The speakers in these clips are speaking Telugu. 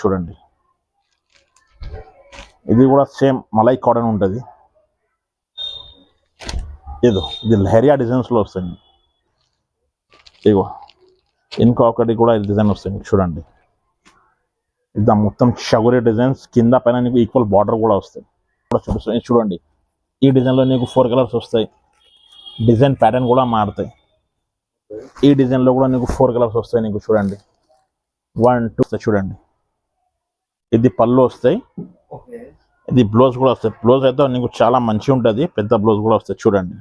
చూడండి, ఇది కూడా సేమ్ మలై కాటన్ ఉంటుంది. ఇది లహరియా డిజైన్స్లో వస్తుంది. ఇగో ఇంకొకటి కూడా డిజైన్ వస్తుంది చూడండి. ఇది మొత్తం షగురీ డిజైన్స్, కింద పైన నీకు ఈక్వల్ బార్డర్ కూడా వస్తాయి. చూపిస్తాయి చూడండి. ఈ డిజైన్లో నీకు 4 కలర్స్ వస్తాయి. డిజైన్ ప్యాటర్న్ కూడా మారుతాయి. ఈ డిజైన్లో కూడా నీకు 4 కలర్స్ వస్తాయి. నీకు చూడండి 1 2 చూడండి. ఇది పళ్ళు వస్తాయి. ఇది బ్లౌజ్ కూడా వస్తాయి. బ్లౌజ్ అయితే నీకు చాలా మంచిగా ఉంటుంది. పెద్ద బ్లౌజ్ కూడా వస్తాయి. చూడండి,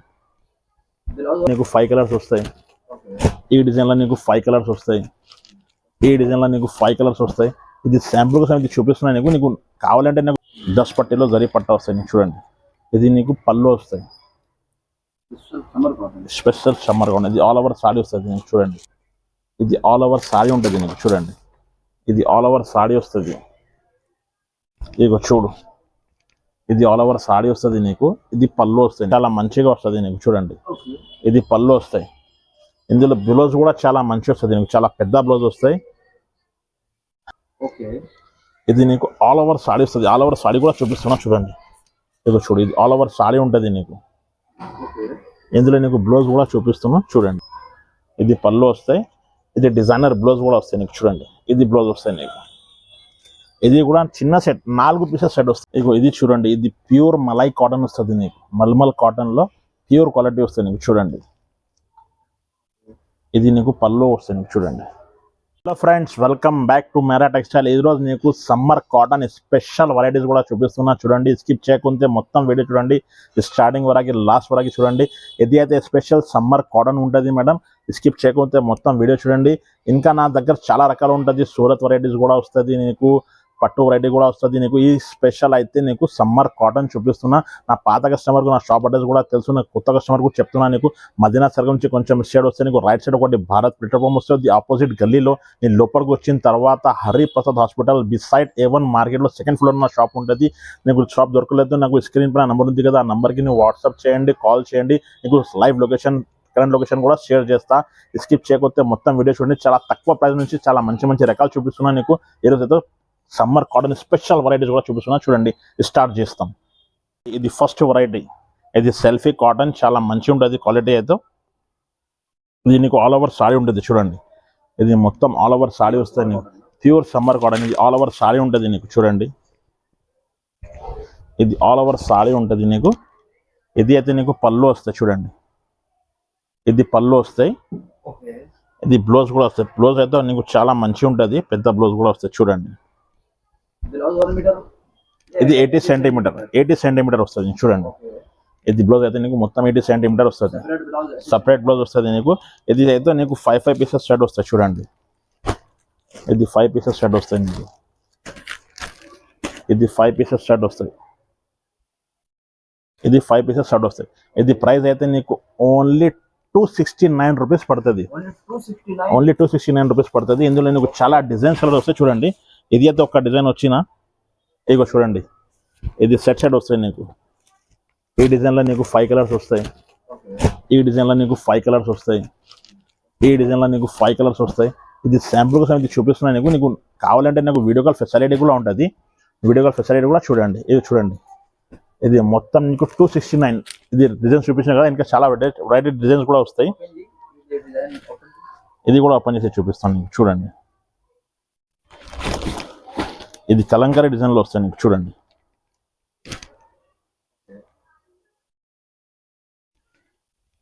నీకు 5 కలర్స్ వస్తాయి. ఈ డిజైన్లో నీకు 5 కలర్స్ వస్తాయి. ఈ డిజైన్లో నీకు 5 కలర్స్ వస్తాయి. ఇది శాంపుల్ కోసం ఇది చూపిస్తున్నాయి. నీకు కావాలంటే నాకు 10 పట్టీలో జరీ పట్ట వస్తాయి. నీకు చూడండి, ఇది నీకు పళ్ళు వస్తాయి. Special summer cotton. ఇది ఆల్ ఓవర్ సాడీ వస్తుంది. నీకు చూడండి, ఇది ఆల్ ఓవర్ సాడీ ఉంటుంది. నీకు చూడండి, ఇది ఆల్ ఓవర్ సాడీ వస్తుంది. ఇగో చూడు, ఇది ఆల్ ఓవర్ సాడీ వస్తుంది. నీకు ఇది పళ్ళు వస్తుంది. చాలా మంచిగా వస్తుంది. నీకు చూడండి, ఇది పళ్ళు వస్తాయి. ఇందులో బ్లౌజ్ కూడా చాలా మంచిగా వస్తుంది. నీకు చాలా పెద్ద బ్లౌజ్ వస్తాయి. ఇది నీకు ఆల్ ఓవర్ సాడీ వస్తుంది. ఆల్ ఓవర్ సాడీ కూడా చూపిస్తున్నా చూడండి. ఇదిగో చూడు, ఇది ఆల్ ఓవర్ సాడీ ఉంటుంది. నీకు ఇందులో నీకు బ్లౌజ్ కూడా చూపిస్తున్నా చూడండి. ఇది పళ్ళు వస్తాయి. ఇది డిజైనర్ బ్లౌజ్ కూడా వస్తాయి. నీకు చూడండి, ఇది బ్లౌజ్ వస్తాయి. నీకు ఇది కూడా చిన్న సెట్, 4 పీసెస్ సెట్ వస్తాయి. ఇగో ఇది చూడండి, ఇది ప్యూర్ మలై కాటన్ వస్తుంది. నీకు మల్మల్ కాటన్లో ప్యూర్ క్వాలిటీ వస్తుంది. నీకు చూడండి, ఇది నీకు పళ్ళు వస్తుంది. నీకు చూడండి. Hello friends, welcome back to Mera textile. ఈరోజు నీకు సమ్మర్ కాటన్ స్పెషల్ వెరైటీస్ కూడా చూపిస్తున్నా చూడండి. స్కిప్ చేయకుంటే మొత్తం వీడియో చూడండి, స్టార్టింగ్ వరకు లాస్ట్ వరకు చూడండి. ఇది అయితే స్పెషల్ సమ్మర్ కాటన్ ఉంటుంది మేడం. స్కిప్ చేయకుంటే మొత్తం వీడియో చూడండి. ఇంకా నా దగ్గర చాలా రకాలు ఉంటుంది. సూరత్ వెరైటీస్ కూడా వస్తుంది. నీకు పట్టు వెరైటీ కూడా వస్తుంది. నీకు ఈ స్పెషల్ అయితే నీకు సమ్మర్ కాటన్ చూపిస్తున్నా. నా పాత కస్టమర్కు నా షాప్ అడ్రస్ కూడా తెలుసు. నాకు కొత్త కస్టమర్కు చెప్తున్నా. నీకు మదీనా సర్కిల్ నుంచి కొంచెం షేడ్ వస్తే నీకు రైట్ సైడ్ ఒకటి భారత్ పెట్రోల్ పంప్ వస్తుంది. ఆపోజిట్ గల్లీలో నేను లోపలికి వచ్చిన తర్వాత హరిప్రసాద్ హాస్పిటల్ బిసైడ్ A1 మార్కెట్లో సెకండ్ ఫ్లోర్ నా షాప్ ఉంటుంది. నీకు షాప్ దొరకలేదు, నాకు స్క్రీన్ పైన నెంబర్ ఉంది కదా, ఆ నెంబర్కి నువ్వు వాట్సాప్ చేయండి, కాల్ చేయండి. నీకు లైవ్ లొకేషన్, కరెంట్ లొకేషన్ కూడా షేర్ చేస్తా. స్కిప్ చేయకపోతే మొత్తం వీడియో చూడండి. చాలా తక్కువ ప్రైస్ నుంచి చాలా మంచి మంచి రకాలు చూపిస్తున్నా. నీకు ఈరోజు అయితే సమ్మర్ కాటన్ స్పెషల్ వెరైటీస్ కూడా చూపిస్తున్నా చూడండి. స్టార్ట్ చేస్తాం. ఇది ఫస్ట్ వెరైటీ, ఇది సెల్ఫీ కాటన్. చాలా మంచి ఉంటుంది క్వాలిటీ అయితే. ఇది నీకు ఆల్ ఓవర్ సాడీ ఉంటుంది. చూడండి, ఇది మొత్తం ఆల్ ఓవర్ సాడీ వస్తుంది. నీకు ప్యూర్ సమ్మర్ కాటన్. ఇది ఆల్ ఓవర్ సాడీ ఉంటుంది. నీకు చూడండి, ఇది ఆల్ ఓవర్ సాడీ ఉంటుంది. నీకు ఇది అయితే నీకు పళ్ళు వస్తాయి. చూడండి, ఇది పళ్ళు వస్తాయి. ఇది బ్లౌజ్ కూడా వస్తాయి. బ్లౌజ్ అయితే నీకు చాలా మంచిగా ఉంటుంది. పెద్ద బ్లౌజ్ కూడా వస్తాయి. చూడండి, ఇది 80 సెంటీమీటర్ వస్తుంది. చూడండి, ఇది బ్లౌజ్ అయితే నీకు మొత్తం 80 సెంటీమీటర్ వస్తుంది. సపరేట్ బ్లౌజ్ వస్తుంది. నీకు ఇది అయితే నీకు 5 పీసెస్ షర్ట్ వస్తాయి. చూడండి, ఇది 5 పీసెస్ షర్ట్ వస్తాయి. నీకు ఇది 5 పీసెస్ షర్ట్ వస్తాయి. ఇది 5 పీసెస్ షర్ట్ వస్తాయి. ఇది ప్రైస్ అయితే నీకు ఓన్లీ 269 రూపీస్ పడుతుంది. ఓన్లీ 269 రూపీస్ పడుతుంది. ఇందులో నీకు చాలా డిజైన్స్ కలర్ వస్తాయి. చూడండి, ఇది అయితే ఒక డిజైన్ వచ్చిన, ఇగో చూడండి, ఇది సెట్ వస్తాయి. నీకు ఈ డిజైన్లో నీకు 5 కలర్స్ వస్తాయి. ఈ డిజైన్లో నీకు 5 కలర్స్ వస్తాయి. ఈ డిజైన్లో నీకు 5 కలర్స్ వస్తాయి. ఇది శాంపుల్ కోసం ఇది చూపిస్తున్నాయి. నీకు కావాలంటే నాకు వీడియో కాల్ ఫెసిలిటీ కూడా ఉంటుంది. వీడియో కాల్ ఫెసిలిటీ కూడా చూడండి. ఇది చూడండి, ఇది మొత్తం నీకు 269. ఇది డిజైన్స్ చూపించిన కదా, ఇంకా చాలా వెరైటీ డిజైన్స్ కూడా వస్తాయి. ఇది కూడా ఓపెన్ చేసి చూపిస్తాను. నీకు చూడండి, ఇది కలంకారీ డిజైన్లో వస్తాయి. నీకు చూడండి,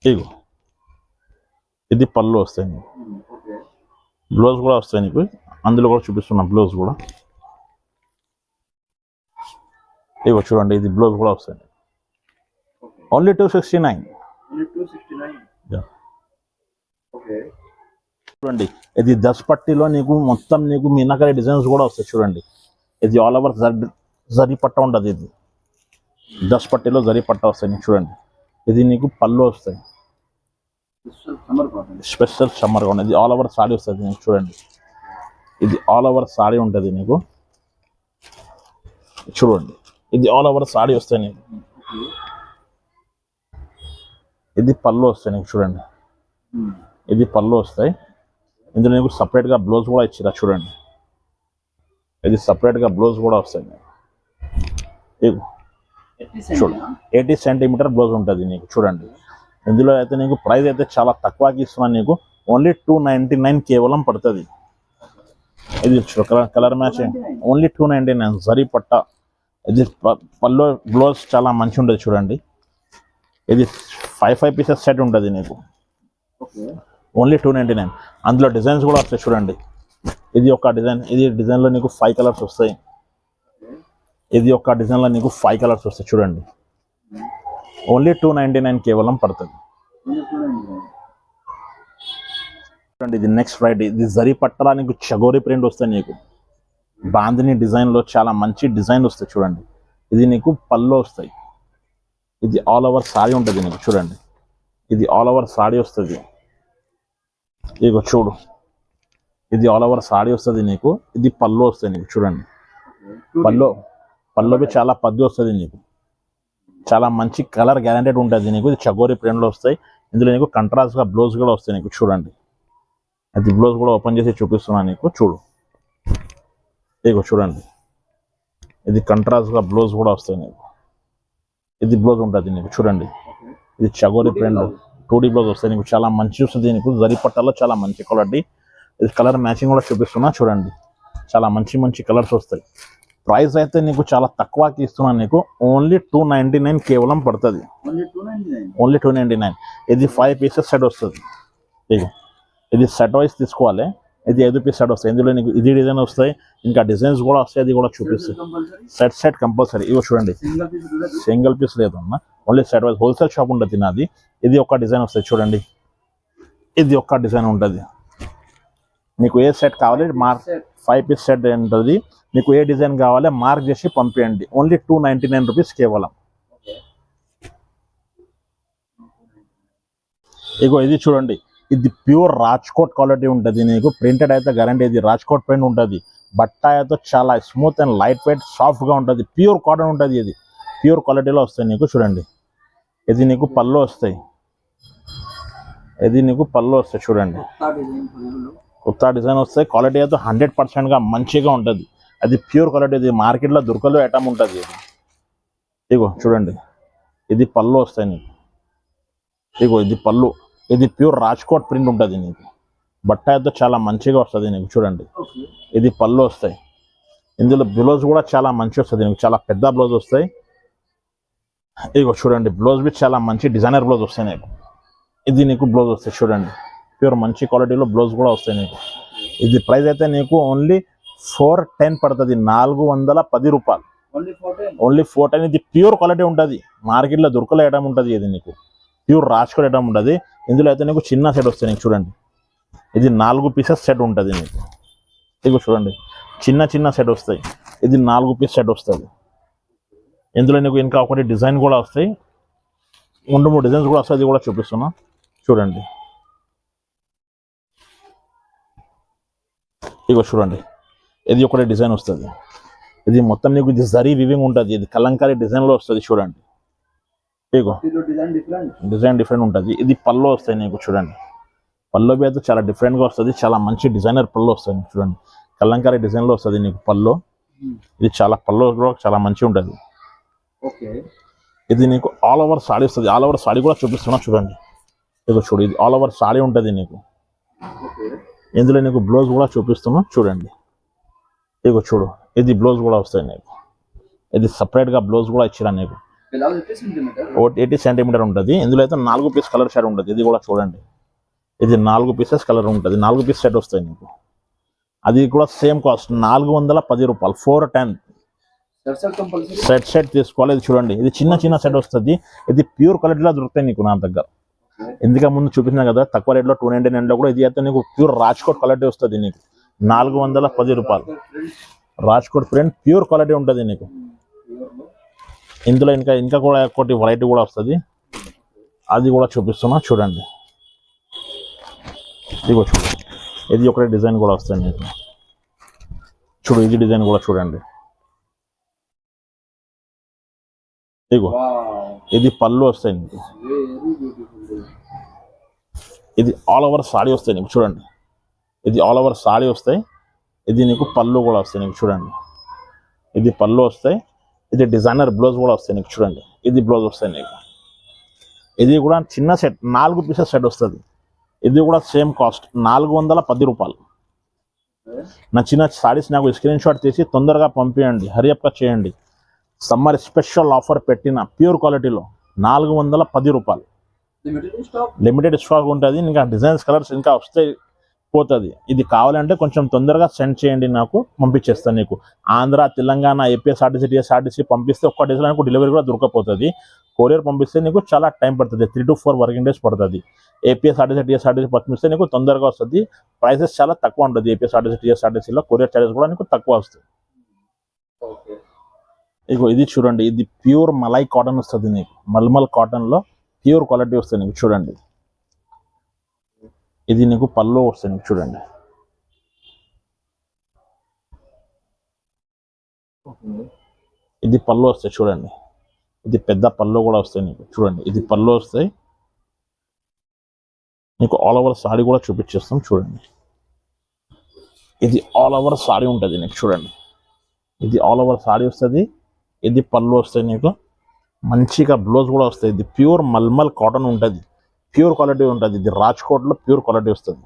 ఇగో ఇది పళ్ళు వస్తాయి. నీకు బ్లౌజ్ కూడా వస్తాయి. నీకు అందులో కూడా చూపిస్తున్నా బ్లౌజ్ కూడా. ఇగో చూడండి, ఇది బ్లౌజ్ కూడా వస్తాయి. ఓన్లీ 269. చూడండి, ఇది 10 పట్టీలో నీకు మొత్తం నీకు మీనాకరీ డిజైన్స్ కూడా వస్తాయి. చూడండి, ఇది ఆల్ ఓవర్ జరీ పట్ట ఉంటుంది. ఇది 10 పట్టీలో జరీ పట్ట వస్తాయి. నీకు చూడండి, ఇది నీకు పళ్ళు వస్తాయి. Special summer cotton. ఇది ఆల్ ఓవర్ సాడీ వస్తుంది. నీకు చూడండి, ఇది ఆల్ ఓవర్ సాడీ ఉంటుంది. నీకు చూడండి, ఇది ఆల్ ఓవర్ సాడీ వస్తాయి. నీకు ఇది పళ్ళు వస్తాయి. నీకు చూడండి, ఇది పళ్ళు వస్తాయి. ఇందులో నీకు సపరేట్గా బ్లౌజ్ కూడా ఇచ్చిరా. చూడండి, ఇది సపరేట్గా బ్లౌజ్ కూడా వస్తాయి ఇగో చూడు 80 సెంటీమీటర్ బ్లౌజ్ ఉంటుంది నీకు చూడండి. ఇందులో అయితే నీకు ప్రైస్ అయితే చాలా తక్కువకి ఇస్తున్నాను నీకు, ఓన్లీ 299 కేవలం పడుతుంది. ఇది కలర్ మ్యాచింగ్ ఓన్లీ 299 జరీ పట్ట. ఇది పళ్ళు బ్లౌజ్ చాలా మంచి ఉంటుంది చూడండి. ఇది 5 పీసెస్ సెట్ ఉంటుంది నీకు, ఓన్లీ 299. అందులో డిజైన్స్ కూడా వస్తాయి చూడండి. ఇది ఒక డిజైన్, ఇది డిజైన్లో నీకు 5 కలర్స్ వస్తాయి. ఇది ఒక డిజైన్లో నీకు 5 కలర్స్ వస్తాయి చూడండి. ఓన్లీ 299 కేవలం పడుతుంది చూడండి. ఇది నెక్స్ట్ ఫ్రైడే, ఇది జరీ పట్టలా నీకు చగోరి ప్రింట్ వస్తాయి నీకు. బాందిని డిజైన్లో చాలా మంచి డిజైన్ వస్తాయి చూడండి. ఇది నీకు పళ్ళు వస్తాయి. ఇది ఆల్ ఓవర్ సారీ ఉంటుంది నీకు చూడండి. ఇది ఆల్ ఓవర్ సారీ వస్తుంది. ఇగో చూడు, ఇది ఆల్ ఓవర్ సారీ వస్తుంది నీకు. ఇది పళ్ళు వస్తాయి నీకు చూడండి. పళ్ళువి చాలా పద్దు వస్తుంది నీకు, చాలా మంచి కలర్ గ్యారంటెడ్ ఉంటుంది నీకు. ఇది చగోరి ప్రింట్లో వస్తాయి. ఇందులో నీకు కంట్రాస్ట్గా బ్లౌజ్ కూడా వస్తాయి నీకు చూడండి. అది బ్లౌజ్ కూడా ఓపెన్ చేసి చూపిస్తున్నాను నీకు చూడు. ఇగో చూడండి, ఇది కంట్రాస్ట్గా బ్లౌజ్ కూడా వస్తాయి నీకు. ఇది బ్లౌజ్ ఉంటుంది నీకు చూడండి. ఇది చగోరి ప్రింట్ 2D బ్లౌజ్ వస్తాయి నీకు, చాలా మంచి వస్తుంది నీకు. జరీ పట్టాలో చాలా మంచి క్వాలిటీ. ఇది కలర్ మ్యాచింగ్ కూడా చూపిస్తున్నా చూడండి. చాలా మంచి మంచి కలర్స్ వస్తాయి. ప్రైస్ అయితే నీకు చాలా తక్కువకి ఇస్తున్నాను నీకు, ఓన్లీ 299 కేవలం పడుతుంది. ఓన్లీ 299. ఇది 5 పీసెస్ సెట్ వస్తుంది. ఇది సెట్ వైజ్ తీసుకోవాలి. ఇది 5 పీస్ సెట్ వస్తాయి. ఇందులో నీకు ఇది డిజైన్ వస్తాయి, ఇంకా డిజైన్స్ కూడా వస్తాయి. అది కూడా చూపిస్తాయి. Set compulsory. ఇవో చూడండి, సింగిల్ పీస్ లేదు అన్న, only set wise. Wholesale shop ఉంటుంది నాది. ఇది ఒక డిజైన్ వస్తుంది చూడండి. ఇది ఒక డిజైన్ ఉంటుంది. నీకు ఏ సెట్ కావాలి 5 పీస్ సెట్ ఉంటుంది. మీకు ఏ డిజైన్ కావాలి మార్క్ చేసి పంపించండి. ఓన్లీ 299 రూపీస్ కేవలం. ఇగో ఇది చూడండి, ఇది ప్యూర్ రాజ్కోట్ క్వాలిటీ ఉంటుంది నీకు. ప్రింటెడ్ అయితే గ్యారంటీ. ఇది రాజ్కోట్ ప్రింట్ ఉంటుంది. బట్ట అయితే చాలా స్మూత్ అండ్ లైట్ వెయిట్ సాఫ్ట్గా ఉంటుంది. ప్యూర్ కాటన్ ఉంటుంది. ఇది ప్యూర్ క్వాలిటీలో వస్తాయి నీకు చూడండి. ఇది నీకు పళ్ళు వస్తాయి. ఇది నీకు పళ్ళు వస్తాయి చూడండి. కొత్త డిజైన్ వస్తాయి. క్వాలిటీ అయితే 100%గా మంచిగా ఉంటుంది. అది ప్యూర్ క్వాలిటీ. ఇది మార్కెట్లో దొరకలు ఐటమ్ ఉంటుంది. ఇది ఇగో చూడండి, ఇది పళ్ళు వస్తాయి నీకు. ఇగో ఇది పళ్ళు. ఇది ప్యూర్ రాజ్కోట్ ప్రింట్ ఉంటుంది నీకు. బట్ట అయితే చాలా మంచిగా వస్తుంది నీకు చూడండి. ఇది పళ్ళు వస్తాయి. ఇందులో బ్లౌజ్ కూడా చాలా మంచి వస్తుంది నీకు, చాలా పెద్ద బ్లౌజ్ వస్తాయి. ఇగో చూడండి, బ్లౌజ్ బి చాలా మంచి డిజైనర్ బ్లౌజ్ వస్తాయి నీకు. ఇది నీకు బ్లౌజ్ వస్తాయి చూడండి. ప్యూర్ మంచి క్వాలిటీలో బ్లౌజ్ కూడా వస్తాయి నీకు. ఇది ప్రైస్ అయితే నీకు ఓన్లీ 410 పడుతుంది. 410 రూపాయలు. ఓన్లీ 410. ఇది ప్యూర్ క్వాలిటీ ఉంటుంది. మార్కెట్లో దొరకలే ఐటమ్ ఉంటుంది. ఇది నీకు ప్యూర్ రాజ్కోట్ ఐటమ్ ఉంటుంది. ఇందులో అయితే నీకు చిన్న సెట్ వస్తాయి నీకు చూడండి. ఇది 4 పీసెస్ సెట్ ఉంటుంది నీకు. ఇగో చూడండి, చిన్న సెట్ వస్తాయి. ఇది 4 పీస్ సెట్ వస్తుంది. ఇందులో నీకు ఇంకా ఒకటి డిజైన్ కూడా వస్తాయి. 2-3 డిజైన్స్ కూడా వస్తాయి. అది కూడా చూపిస్తున్నా చూడండి. ఇగో చూడండి, ఇది ఒకటి డిజైన్ వస్తుంది. ఇది మొత్తం నీకు ఇది జరీ వివింగ్ ఉంటుంది. ఇది కలంకారీ డిజైన్లో వస్తుంది చూడండి. ఇగో డిజైన్ డిఫరెంట్ ఉంటుంది. ఇది పళ్ళు వస్తాయి నీకు చూడండి. పళ్ళు అయితే చాలా డిఫరెంట్గా వస్తుంది. చాలా మంచి డిజైనర్ పళ్ళు వస్తాయి నీకు చూడండి. కలంకారీ డిజైన్లో వస్తుంది నీకు పళ్ళు. ఇది చాలా పళ్ళు కూడా చాలా మంచిగా ఉంటుంది. ఇది నీకు ఆల్ ఓవర్ సాడీ వస్తుంది. ఆల్ ఓవర్ సాడీ కూడా చూపిస్తున్నా చూడండి. ఇగో చూడు, ఇది ఆల్ ఓవర్ సాడీ ఉంటుంది నీకు. ఇందులో నీకు బ్లౌజ్ కూడా చూపిస్తున్నా చూడండి. ఇగో చూడు, ఇది బ్లౌజ్ కూడా వస్తాయి నీకు. ఇది సపరేట్గా బ్లౌజ్ కూడా ఇచ్చిరా నీకు. 80 సెంటీమీటర్ ఉంటుంది. ఇందులో అయితే 4 పీస్ కలర్ షేడ్ ఉంటుంది. ఇది కూడా చూడండి, ఇది 4 పీసెస్ కలర్ ఉంటుంది. 4 పీస్ సెట్ వస్తాయి నీకు. అది కూడా సేమ్ కాస్ట్ 410 రూపాయలు. 410 సెట్ తీసుకోవాలి. ఇది చూడండి, ఇది చిన్న సెట్ వస్తుంది. ఇది ప్యూర్ క్వాలిటీలో దొరుకుతాయి నీకు నా దగ్గర. ఎందుకంటే ముందు చూపించినా కదా తక్కువ రేట్లో 299లో కూడా. ఇది అయితే నీకు ప్యూర్ రాజ్కోట్ క్వాలిటీ వస్తుంది నీకు. 410 రూపాయలు. రాజ్కోట్ ప్రింట్ ప్యూర్ క్వాలిటీ ఉంటుంది నీకు. ఇందులో ఇంకా కూడా ఒకటి వెరైటీ కూడా వస్తుంది. అది కూడా చూపిస్తున్నా చూడండి. ఇదిగో చూడు, ఇది ఒకటి డిజైన్ కూడా వస్తుంది నీకు. చూడు, ఇది డిజైన్ కూడా చూడండి. ఇదిగో ఇది పళ్ళు వస్తాయి నీకు. ఇది ఆల్ ఓవర్ సాడీ వస్తాయి నీకు చూడండి. ఇది ఆల్ ఓవర్ సాడీ వస్తాయి. ఇది నీకు పళ్ళు కూడా వస్తాయి నీకు చూడండి. ఇది పళ్ళు వస్తాయి. ఇది డిజైనర్ బ్లౌజ్ కూడా వస్తాయి నీకు చూడండి. ఇది బ్లౌజ్ వస్తాయి నీకు. ఇది కూడా చిన్న సెట్ 4 పీసెస్ సెట్ వస్తుంది. ఇది కూడా సేమ్ కాస్ట్ 410 రూపాయలు. నచ్చిన సారీస్ నాకు స్క్రీన్ షాట్ తీసి తొందరగా పంపించండి, హరియప్గా చేయండి. సమ్మర్ స్పెషల్ ఆఫర్ పెట్టిన ప్యూర్ క్వాలిటీలో 410 రూపాయలు. లిమిటెడ్ స్టాక్ ఉంటుంది. ఇంకా డిజైన్స్ కలర్స్ ఇంకా వస్తే పోతుంది. ఇది కావాలంటే కొంచెం తొందరగా సెండ్ చేయండి, నాకు పంపించేస్తాను. నీకు ఆంధ్ర, తెలంగాణ, ఏపీఎస్ఆర్టీసీ, టీఎస్ఆర్టీసీ పంపిస్తే ఒక్క డేస్లో నాకు డెలివరీ కూడా దొరకపోతుంది. కొరియర్ పంపిస్తే నీకు చాలా టైం పడుతుంది, 3 to 4 వర్కింగ్ డేస్ పడుతుంది. ఏపీఎస్ఆర్టీసీ, టీఎస్ఆర్టీసీ పంపిస్తే నీకు తొందరగా వస్తుంది. ప్రైసెస్ చాలా తక్కువ ఉంటుంది. ఏపీఎస్ఆర్టీసీ, టీఎస్ఆర్టీసీలో కొరియర్ చార్జెస్ కూడా నీకు తక్కువ వస్తాయి. ఇగో ఇది చూడండి, ఇది ప్యూర్ మలై కాటన్ వస్తుంది నీకు. మల్మల్ కాటన్లో ప్యూర్ క్వాలిటీ వస్తుంది నీకు చూడండి. ఇది నీకు పళ్ళు వస్తుంది నీకు చూడండి. ఇది పళ్ళు వస్తాయి చూడండి. ఇది పెద్ద పళ్ళు కూడా వస్తాయి నీకు చూడండి. ఇది పళ్ళు వస్తాయి నీకు. ఆల్ ఓవర్ సారీ కూడా చూపించేస్తాం చూడండి. ఇది ఆల్ ఓవర్ సారీ ఉంటుంది నీకు చూడండి. ఇది ఆల్ ఓవర్ సారీ వస్తుంది. ఇది పళ్ళు వస్తాయి నీకు. మంచిగా బ్లౌజ్ కూడా వస్తాయి. ఇది ప్యూర్ మల్మల్ కాటన్ ఉంటుంది, ప్యూర్ క్వాలిటీ ఉంటుంది. ఇది రాజ్కోట్లో ప్యూర్ క్వాలిటీ వస్తుంది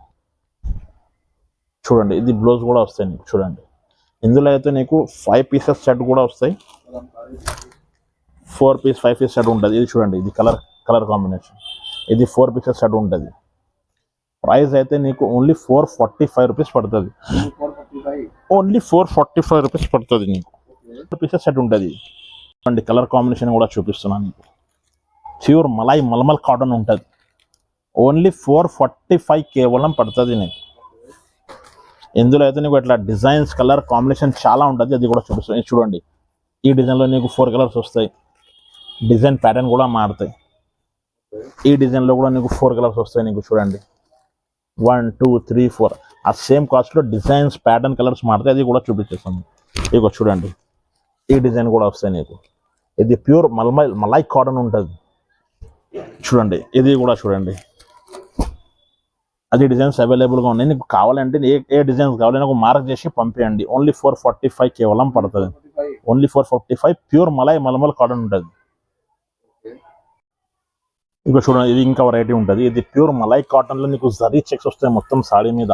చూడండి. ఇది బ్లౌజ్ కూడా వస్తాయి నీకు చూడండి. ఇందులో అయితే నీకు 5 పీసెస్ సెట్ కూడా వస్తాయి. 4 పీస్ 5 పీస్ సెట్ ఉంటుంది. ఇది చూడండి, ఇది కలర్ కాంబినేషన్. ఇది 4 పీసెస్ సెట్ ఉంటుంది. ప్రైస్ అయితే నీకు ఓన్లీ 445 రూపీస్ పడుతుంది. ఓన్లీ 445 రూపీస్ పడుతుంది నీకు. 4 పీసెస్ సెట్ ఉంటుంది. చూడండి, కలర్ కాంబినేషన్ కూడా చూపిస్తున్నాను నీకు. ప్యూర్ మల్మల్ కాటన్ ఉంటుంది. ఓన్లీ 445 కేవలం పడుతుంది నీకు. ఇందులో అయితే నీకు ఇట్లా డిజైన్స్ కలర్ కాంబినేషన్ చాలా ఉంటుంది. అది కూడా చూపిస్తాను చూడండి. ఈ డిజైన్లో నీకు 4 కలర్స్ వస్తాయి. డిజైన్ ప్యాటర్న్ కూడా మారుతాయి. ఈ డిజైన్లో కూడా నీకు 4 కలర్స్ వస్తాయి నీకు చూడండి. 1 2 3 4 ఆ సేమ్ కాస్ట్లో డిజైన్స్ ప్యాటర్న్ కలర్స్ మారుతాయి. అది కూడా చూపించేస్తాను. ఇగో చూడండి, ఈ డిజైన్ కూడా వస్తాయి నీకు. ఇది ప్యూర్ మలై కాటన్ ఉంటుంది చూడండి. ఇది కూడా చూడండి. అది డిజైన్స్ అవైలబుల్గా ఉన్నాయి. నీకు కావాలంటే ఏ డిజైన్స్ కావాలని నాకు మార్క్ చేసి పంపించండి. ఓన్లీ 445 కేవలం పడుతుంది. ఓన్లీ 445 ప్యూర్ మల్మల్ కాటన్ ఉంటుంది. ఇక చూడండి, ఇది ఇంకా వెరైటీ ఉంటుంది. ఇది ప్యూర్ మలై కాటన్లో నీకు జరీ చెక్స్ వస్తాయి మొత్తం సాడీ మీద.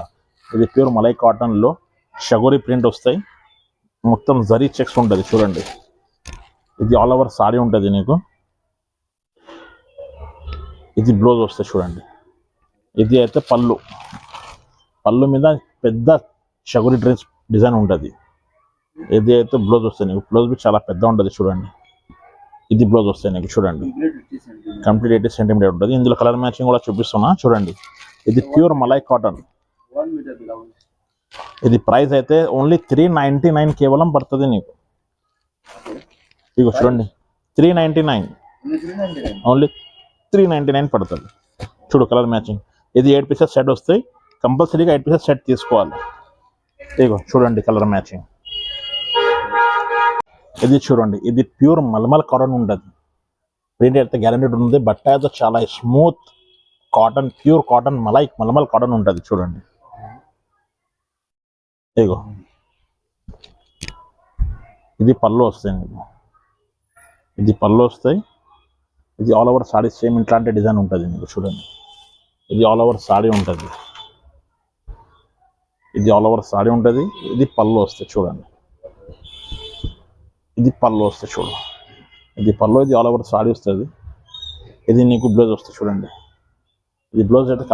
ఇది ప్యూర్ మలై కాటన్లో షగోరీ ప్రింట్ వస్తాయి. మొత్తం జరీ చెక్స్ ఉంటుంది చూడండి. ఇది ఆల్ ఓవర్ సాడీ ఉంటుంది నీకు. ఇది బ్లౌజ్ వస్తాయి చూడండి. ఇది అయితే పళ్ళు మీద పెద్ద షగోరీ డ్రెస్ డిజైన్ ఉంటుంది. ఇది అయితే బ్లౌజ్ వస్తాయి నీకు. బ్లౌజ్ బి చాలా పెద్ద ఉంటుంది చూడండి. ఇది బ్లౌజ్ వస్తాయి నీకు చూడంండి. కంప్లీట్ 80 సెంటీమీటర్ ఉంటుంది. ఇందులో కలర్ మ్యాచింగ్ కూడా చూపిస్తున్నా చూడండి. ఇది ప్యూర్ మలై కాటన్. ఇది ప్రైస్ అయితే ఓన్లీ 399 కేవలం పడుతుంది నీకు. ఇగో చూడండి, 399 ఓన్లీ 399 పడుతుంది. చూడు కలర్ మ్యాచింగ్. ఇది 8 పీసెస్ సెట్ వస్తాయి. కంపల్సరీగా 8 పీసెస్ సెట్ తీసుకోవాలి. ఇగో చూడండి కలర్ మ్యాచింగ్. ఇది చూడండి, ఇది ప్యూర్ మల్మల్ కాటన్ ఉంటుంది. ప్రింట్ అయితే గ్యారంటీడ్ ఉంది. బట్ట అయితే చాలా స్మూత్ కాటన్, ప్యూర్ కాటన్ మల్మల్ కాటన్ ఉంటుంది చూడండి. ఇగో ఇది పళ్ళు వస్తాయి నీకు. ఇది పళ్ళు వస్తాయి. ఇది ఆల్ ఓవర్ సాడీ సేమ్ ఇట్లాంటి డిజైన్ ఉంటుంది నీకు చూడండి. ఇది ఆల్ ఓవర్ సాడీ ఉంటుంది. ఇది ఆల్ ఓవర్ సాడీ ఉంటుంది. ఇది పళ్ళు వస్తాయి చూడండి. ఇది పళ్ళు వస్తాయి చూడండి. ఇది పళ్ళు. ఇది ఆల్ ఓవర్ సాడీ వస్తుంది. ఇది నీకు బ్లౌజ్ వస్తుంది చూడండి. ఇది బ్లౌజ్ అయితే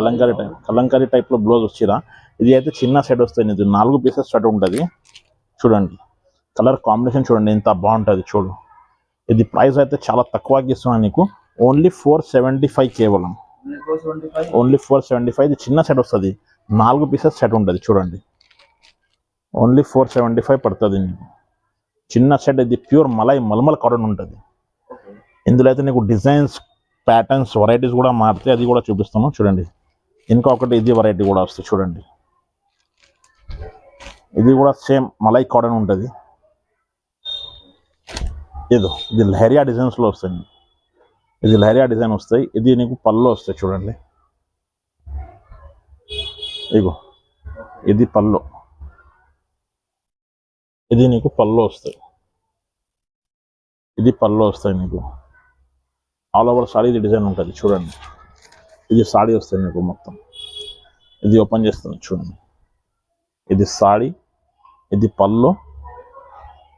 కలంకారీ టైప్లో బ్లౌజ్ వచ్చిరా. ఇది అయితే చిన్న సెట్ వస్తుంది. ఇది 4 పీసెస్ సెట్ ఉంటుంది చూడండి. కలర్ కాంబినేషన్ చూడండి ఎంత బాగుంటుంది చూడు. ఇది ప్రైస్ అయితే చాలా తక్కువకి ఇస్తున్నాను నీకు. ఓన్లీ 475 కేవలం. ఓన్లీ 475. ఇది చిన్న సెట్ వస్తుంది. 4 పీసెస్ సెట్ ఉంటుంది చూడండి. ఓన్లీ 475 పడుతుంది నీకు. చిన్న సెట్. ఇది ప్యూర్ మల్మల్ కాటన్ ఉంటుంది. ఇందులో అయితే నీకు డిజైన్స్ ప్యాటర్న్స్ వెరైటీస్ కూడా మారుతాయి. అది కూడా చూపిస్తాను చూడండి. ఇంకొకటి ఇది వెరైటీ కూడా వస్తుంది చూడండి. ఇది కూడా సేమ్ మలై కాటన్ ఉంటుంది. ఇది లహరియా డిజైన్స్లో వస్తాయి. ఇది లహరియా డిజైన్ వస్తాయి. ఇది నీకు పళ్ళు వస్తాయి చూడండి. ఇగో ఇది పళ్ళు. ఇది నీకు పళ్ళు వస్తాయి, ఇది పళ్ళు వస్తాయి నీకు. ఆల్ ఓవర్ సారీ ఇది డిజైన్ ఉంటుంది చూడండి. ఇది సాడీ వస్తుంది మీకు మొత్తం. ఇది ఓపెన్ చేస్తుంది చూడండి. ఇది సాడీ, ఇది పళ్ళు,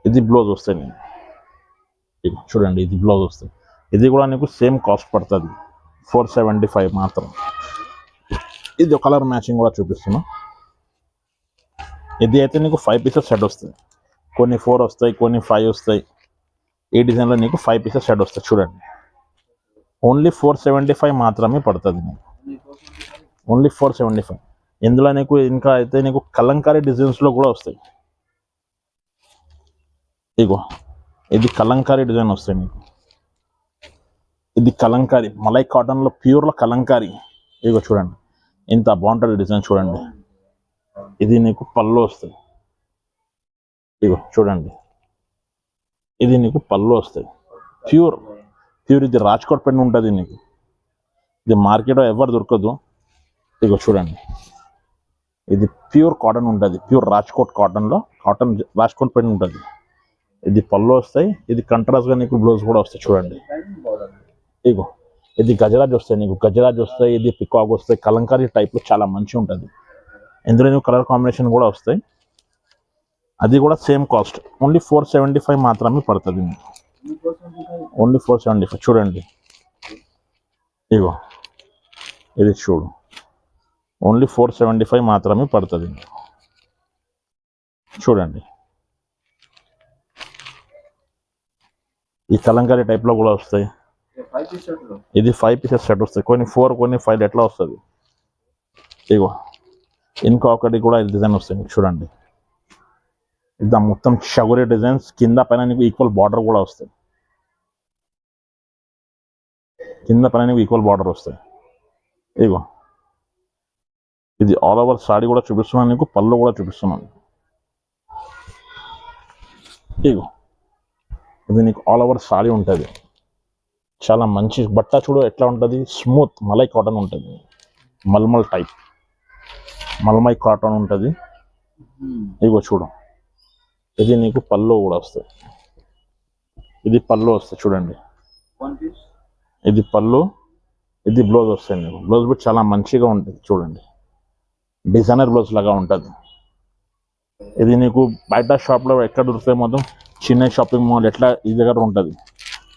ఇది బ్లౌజ్ వస్తాయి నేను. ఇది చూడండి, ఇది బ్లౌజ్ వస్తుంది. ఇది కూడా నీకు సేమ్ కాస్ట్ పడుతుంది, 475 మాత్రం. ఇది కలర్ మ్యాచింగ్ కూడా చూపిస్తున్నా. ఇది అయితే నీకు 5 పీసెస్ సెట్ వస్తుంది. కొన్ని 4 వస్తాయి, కొన్ని 5 వస్తాయి. ఈ డిజైన్లో నీకు 5 పీసెస్ సెట్ వస్తాయి చూడండి. ఓన్లీ 475 మాత్రమే పడుతుంది నీకు, ఓన్లీ 475. ఇందులో నీకు ఇంకా అయితే నీకు కలంకారీ డిజైన్స్లో కూడా వస్తాయి. ఇగో ఇది కలంకారీ డిజైన్ వస్తాయి నీకు. ఇది కలంకారీ మలై కాటన్లో ప్యూర్లో కలంకారీ. ఇగో చూడండి ఇంత బాగుంటుంది డిజైన్ చూడండి. ఇది నీకు పళ్ళు వస్తుంది. ఇగో చూడండి, ఇది నీకు పళ్ళు వస్తాయి. ప్యూర్ ప్యూర్ ఇది రాజ్కోట్ పెన్ ఉంటుంది నీకు. ఇది మార్కెట్లో ఎవరు దొరకదు. ఇగో చూడండి, ఇది ప్యూర్ కాటన్ ఉంటుంది. ప్యూర్ రాజ్కోట్ కాటన్లో కాటన్ రాజ్కోట్ పెన్ ఉంటుంది. ఇది పళ్ళు వస్తాయి. ఇది కంట్రాస్ట్గా నీకు బ్లౌజ్ కూడా వస్తాయి చూడండి. ఇగో ఇది గజరాజ్ వస్తాయి నీకు, గజరాజ్ వస్తాయి. ఇది పికాక్ వస్తాయి. కలంకారీ టైప్లో చాలా మంచిగా ఉంటుంది. ఇందులో నీకు కలర్ కాంబినేషన్ కూడా వస్తాయి. అది కూడా సేమ్ కాస్ట్, ఓన్లీ 475 మాత్రమే పడుతుంది మీకు, ఓన్లీ 475. చూడండి ఇగో ఇది చూడు, ఓన్లీ 475 మాత్రమే పడుతుంది. చూడండి ఈ కలంకారీ టైప్లో కూడా వస్తాయి. ఇది 5 పీసెస్ సెట్ వస్తాయి. కొన్ని 4 కొన్ని 5 ఎట్లా వస్తుంది. ఇగో ఇంకొకటి కూడా ఇది డిజైన్ వస్తుంది చూడండి. ఇది మొత్తం షగురీ డిజైన్స్, కింద పైన నీకు ఈక్వల్ బార్డర్ కూడా వస్తాయి. కింద పైన నీకు ఈక్వల్ బార్డర్ వస్తాయి. ఇగో ఇది ఆల్ ఓవర్ సాడీ కూడా చూపిస్తున్నాను నీకు, పళ్ళు కూడా చూపిస్తున్నాను. ఇగో ఇది నీకు ఆల్ ఓవర్ సాడీ ఉంటుంది. చాలా మంచి బట్ట చూడు ఎట్లా ఉంటుంది, స్మూత్ మలై కాటన్ ఉంటుంది. మల్మల్ టైప్ మల్మై కాటన్ ఉంటుంది. ఇగో చూడు, ఇది నీకు పళ్ళు కూడా వస్తాయి. ఇది పళ్ళు వస్తాయి చూడండి. ఇది పళ్ళు, ఇది బ్లౌజ్ వస్తాయి నీకు. బ్లౌజ్ కూడా చాలా మంచిగా ఉంటుంది చూడండి, డిజైనర్ బ్లౌజ్ లాగా ఉంటుంది. ఇది నీకు బయట షాప్లో ఎక్కడ దొరుకుతాయి మొత్తం చిన్న షాపింగ్ మాల్ ఎట్లా ఈ దగ్గర ఉంటుంది.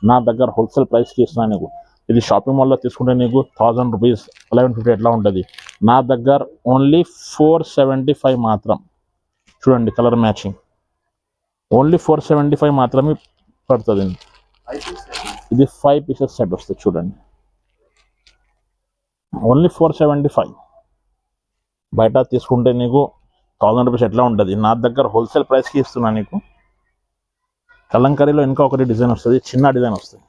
నా దగ్గర హోల్సేల్ ప్రైస్కి ఇస్తున్నాను నీకు. ఇది షాపింగ్ మాల్లో తీసుకుంటే నీకు 1000 రూపీస్ 1150 ఎట్లా ఉంటుంది. నా దగ్గర ఓన్లీ 475 మాత్రం. చూడండి కలర్ మ్యాచింగ్, ఓన్లీ 475 మాత్రమే పడుతుంది. ఇది 5 పీసెస్ సెట్ వస్తుంది చూడండి, ఓన్లీ 475. బయట తీసుకుంటే నీకు 1000 రూపీస్ ఎట్లా ఉంటుంది. నా దగ్గర హోల్సేల్ ప్రైస్కి ఇస్తున్నాను నీకు. కలంకారీలో ఇంకా ఒకటి డిజైన్ వస్తుంది, చిన్న డిజైన్ వస్తుంది.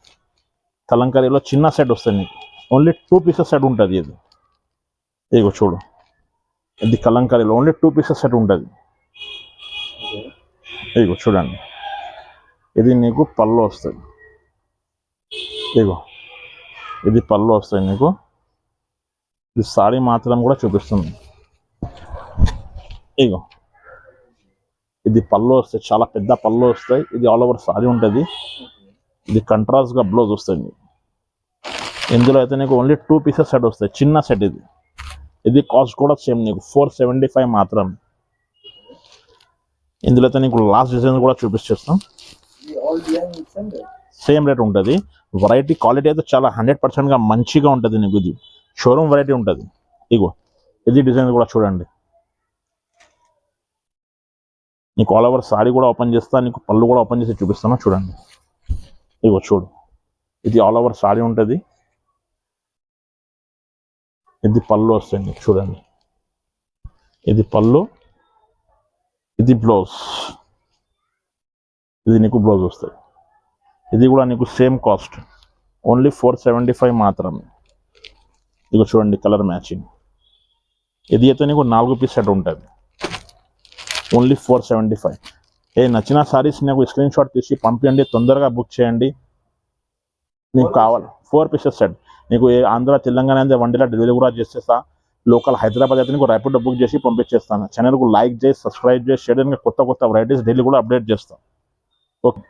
కలంకారీలో చిన్న సెట్ వస్తుంది నీకు, ఓన్లీ 2 పీసెస్ సెట్ ఉంటుంది. ఇది ఇగో చూడు, ఇది కలంకారీలో ఓన్లీ 2 పీసెస్ సెట్ ఉంటుంది. ఇగో చూడండి, ఇది నీకు పళ్ళు వస్తుంది. ఇగో ఇది పళ్ళు వస్తాయి నీకు. ఇది సారీ మాత్రం కూడా చూపిస్తుంది. ఇగో ఇది పళ్ళు వస్తాయి, చాలా పెద్ద పళ్ళు వస్తాయి. ఇది ఆల్ ఓవర్ సారీ ఉంటుంది. ఇది కంట్రాస్ట్గా బ్లౌజ్ వస్తుంది. ఇందులో అయితే నీకు ఓన్లీ 2 పీసెస్ సెట్ వస్తాయి, చిన్న సెట్. ఇది ఇది కాస్ట్ కూడా సేమ్ నీకు 475 మాత్రం. ఇందులో అయితే నీకు లాస్ట్ డిజైన్ కూడా చూపిస్తాం. సేమ్ రేట్ ఉంటుంది. వెరైటీ క్వాలిటీ అయితే చాలా 100%గా మంచిగా ఉంటుంది నీకు. ఇది షోరూమ్ వెరైటీ ఉంటుంది. ఇగో ఇది డిజైన్ కూడా చూడండి. నీకు ఆల్ ఓవర్ సారీ కూడా ఓపెన్ చేస్తా, నీకు పళ్ళు కూడా ఓపెన్ చేసి చూపిస్తాను చూడండి. ఇగో చూడు, ఇది ఆల్ ఓవర్ సారీ ఉంటుంది. ఇది పళ్ళు వస్తుంది చూడండి. ఇది పళ్ళు, ఇది బ్లౌజ్. ఇది నీకు బ్లౌజ్ వస్తుంది. ఇది కూడా నీకు సేమ్ కాస్ట్, ఓన్లీ 475 మాత్రమే. ఇగో చూడండి కలర్ మ్యాచింగ్. ఇది అయితే నీకు 4 పీస్ సెట్ ఉంటుంది, ఓన్లీ 475. నచ్చిన సారీస్ నాకు స్క్రీన్ షాట్ తీసి పంపించండి, తొందరగా బుక్ చేయండి. నీకు కావాలి 4 పీసెస్ సెట్. నీకు ఆంధ్ర తెలంగాణ అయితే 1 డేలో డెలివరీ కూడా చేసేస్తా. లోకల్ హైదరాబాద్ అయితే నీకు ర్యాపిడో బుక్ చేసి పంపించేస్తాను. ఛానల్కు లైక్ చేసి సబ్స్క్రైబ్ చేసి షేర్, కొత్త కొత్త వెరైటీస్ డైలీ కూడా అప్డేట్ చేస్తాను. ఓకే.